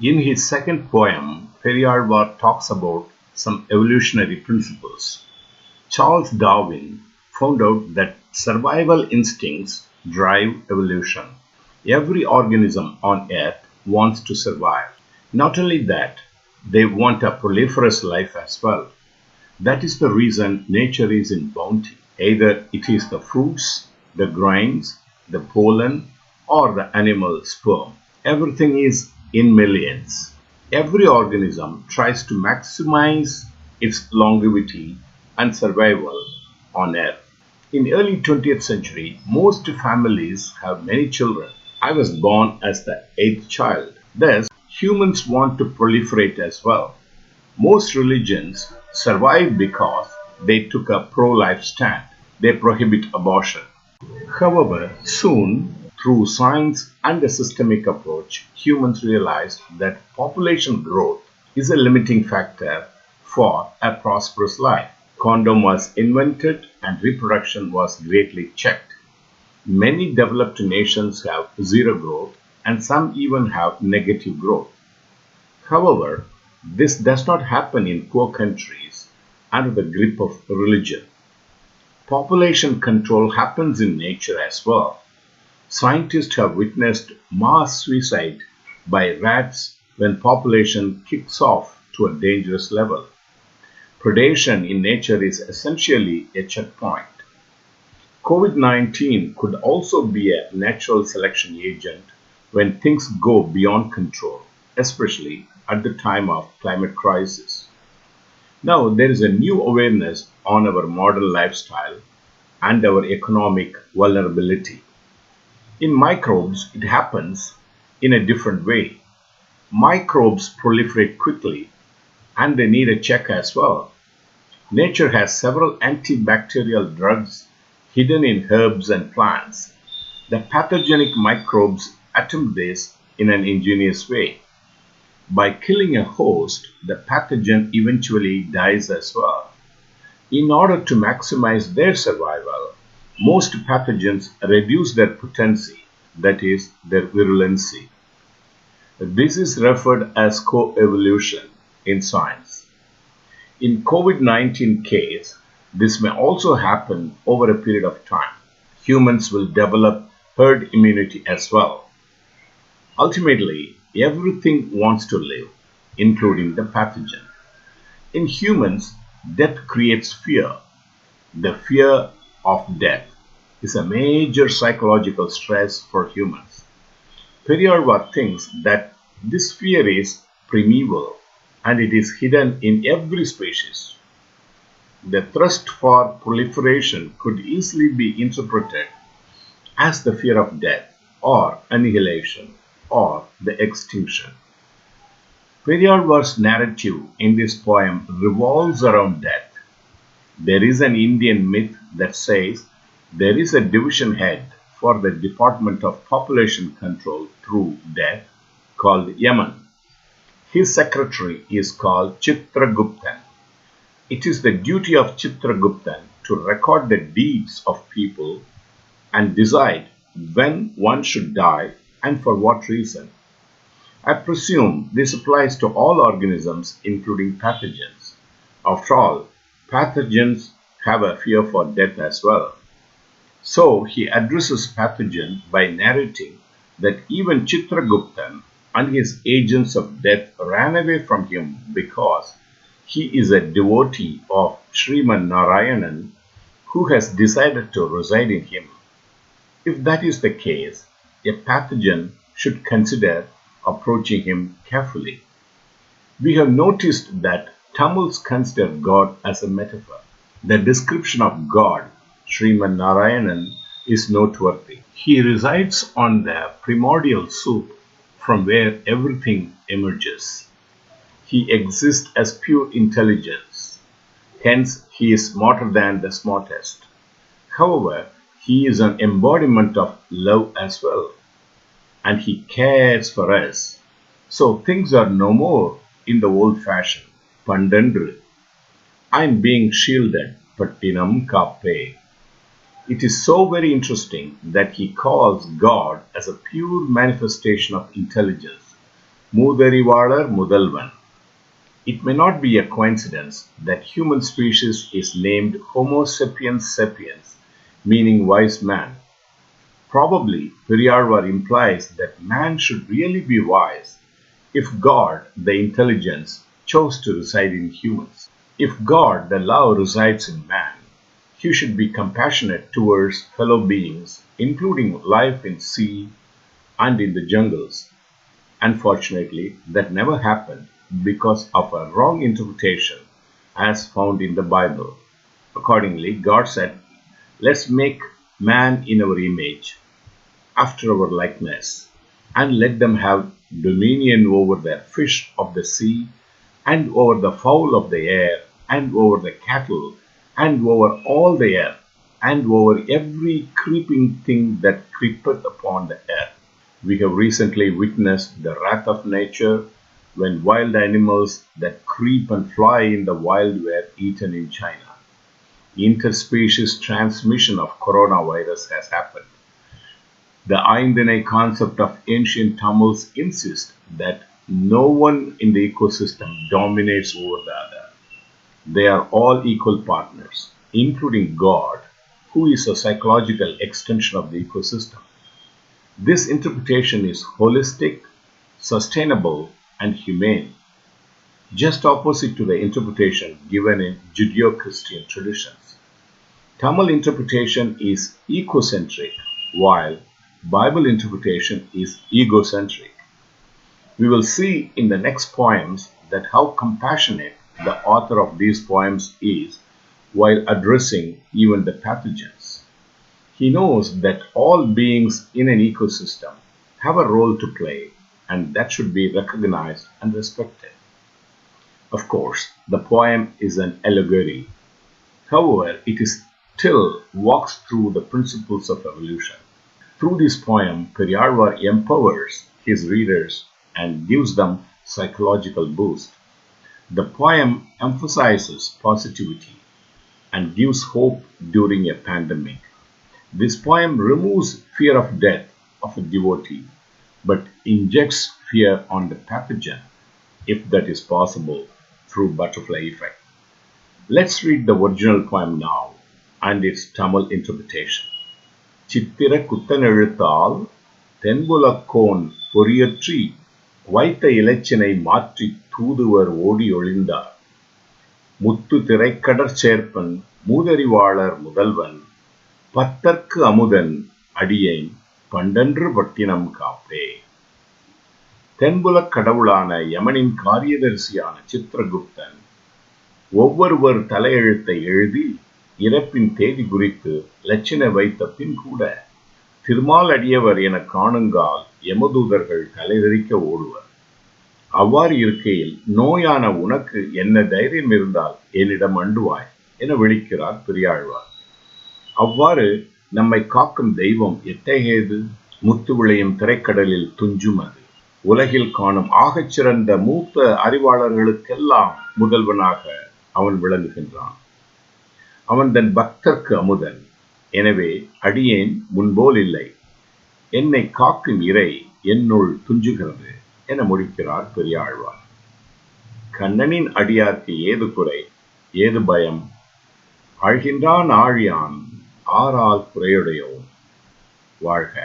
In his second poem, Periyazvar talks about some evolutionary principles. Charles Darwin found out that survival instincts drive evolution. Every organism on earth wants to survive. Not only that, they want a proliferous life as well. That is the reason nature is in bounty. Either it is the fruits, the grains, the pollen, or the animal sperm. Everything is in millions. Every organism tries to maximize its longevity and survival on Earth. In early 20th century, most families have many children. I was born as the eighth child. Thus, humans want to proliferate as well. Most religions survive because they took a pro-life stand. They prohibit abortion. However, soon, through science and a systemic approach, humans realized that population growth is a limiting factor for a prosperous life. Condom was invented and reproduction was greatly checked. Many developed nations have zero growth and some even have negative growth. However, this does not happen in poor countries under the grip of religion. Population control happens in nature as well. Scientists have witnessed mass suicide by rats when population kicks off to a dangerous level. Predation in nature is essentially a checkpoint. COVID-19 could also be a natural selection agent when things go beyond control, especially at the time of climate crisis. Now there is a new awareness on our modern lifestyle and our economic vulnerability. In microbes, it happens in a different way. Microbes proliferate quickly and they need a check as well. Nature has several antibacterial drugs hidden in herbs and plants. The pathogenic microbes attempt this in an ingenious way. By killing a host, the pathogen eventually dies as well. In order to maximize their survival, most pathogens reduce their potency, that is, their virulency. This is referred as co-evolution in science. In COVID-19 case, this may also happen over a period of time. Humans will develop herd immunity as well. Ultimately, everything wants to live, including the pathogen. In humans, death creates fear. The fear of death is a major psychological stress for humans. Periyazvar thinks that this fear is primeval and it is hidden in every species. The thirst for proliferation could easily be interpreted as the fear of death or annihilation or the extinction. Periyazvar's narrative in this poem revolves around death. There is an Indian myth that says there is a division head for the Department of Population Control through death called Yaman. His secretary is called Chitraguptan. It is the duty of Chitraguptan to record the deeds of people and decide when one should die and for what reason. I presume this applies to all organisms, including pathogens. After all, pathogens have a fear for death as well. So he addresses pathogen by narrating that even Chitraguptan and his agents of death ran away from him because he is a devotee of Sriman Narayanan who has decided to reside in him. If that is the case, a pathogen should consider approaching him carefully. We have noticed that Tamils consider God as a metaphor. The description of God, Sriman Narayanan, is noteworthy. He resides on the primordial soup from where everything emerges. He exists as pure intelligence. Hence, he is smarter than the smartest. However, he is an embodiment of love as well. And he cares for us. So things are no more in the old fashion. Pandandru. I am being shielded. Pattinam Kappe. It is so very interesting that he calls God as a pure manifestation of intelligence. மூதறிவாளர் Mudhalvan. It may not be a coincidence that human species is named Homo sapiens sapiens, meaning wise man. Probably Periyazvar implies that man should really be wise if God, the intelligence, chose to reside in humans. If God, the love, resides in man, he should be compassionate towards fellow beings, including life in sea and in the jungles. Unfortunately, that never happened because of a wrong interpretation as found in the Bible. Accordingly, God said, "Let's make man in our image, after our likeness, and let them have dominion over the fish of the sea, and over the fowl of the air, and over the cattle, and over all the earth, and over every creeping thing that creepeth upon the earth." We have recently witnessed the wrath of nature when wild animals that creep and fly in the wild were eaten in China. Interspecies transmission of coronavirus has happened. The Aindinai concept of ancient Tamils insists that no one in the ecosystem dominates over the other. They are all equal partners, including God, who is a psychological extension of the ecosystem. This interpretation is holistic, sustainable, and humane, just opposite to the interpretation given in Judeo-Christian traditions. Tamil interpretation is ecocentric, while Bible interpretation is egocentric. We will see in the next poems that how compassionate the author of these poems is while addressing even the pathogens. He knows that all beings in an ecosystem have a role to play, and that should be recognized and respected. Of course, the poem is an allegory. However, it still walks through the principles of evolution. Through this poem, Periyazvar empowers his readers and gives them psychological boost. The poem emphasizes positivity and gives hope during a pandemic. This poem removes fear of death of a devotee, but injects fear on the pathogen, if that is possible, through butterfly effect. Let's read the original poem now and its Tamil interpretation. சித்திர குத்தனெழுத்தால் தென்புலக்கோன் பொறியற்றி வைத்த இலச்சினை மாற்றி தூதுவர் ஓடி ஒளிந்தார். முத்து திரைக்கடற் சேர்ப்பன் மூதறிவாளர் முதல்வன் பத்தர்க்கு அமுதன் அடியேன் பண்டன்று பட்டினம் காப்பே. தென்புலக் கடவுளான யமனின் காரியதரிசியான சித்திரகுப்தன் ஒவ்வொருவர் தலையெழுத்தை எழுதி இறப்பின் தேதி குறித்து லட்சணை வைத்த பின் கூட திருமால் அடியவர் என காணுங்கால் யமதூதர்கள் தலைதெறிக்க ஓடுவர். அவ்வாறு இருக்கையில் நோயான உனக்கு என்ன தைரியம் இருந்தால் என்னிடம் அண்டுவாய் என விழிக்கிறார் பெரியாழ்வார். அவ்வாறு நம்மை காக்கும் தெய்வம் எத்தகையது? முத்து விளையும் திரைக்கடலில் துஞ்சும் அது. உலகில் காணும் ஆகச்சிறந்த மூத்த அறிவாளர்களுக்கெல்லாம் முதல்வனாக அவன் விளங்குகின்றான். அவன் தன் பக்தர்க்கு அமுதன். எனவே அடியேன் முன்போல் இல்லை, என்னை காக்கும் இறை என்னுள் துஞ்சுகிறது என முடிக்கிறார் பெரியாழ்வார். கண்ணனின் அடியார்க்கு ஏது குறை, ஏது பயம்? ஆழ்கின்றான் ஆழியான் ஆறால் குறையுடையோன். வாழ்க.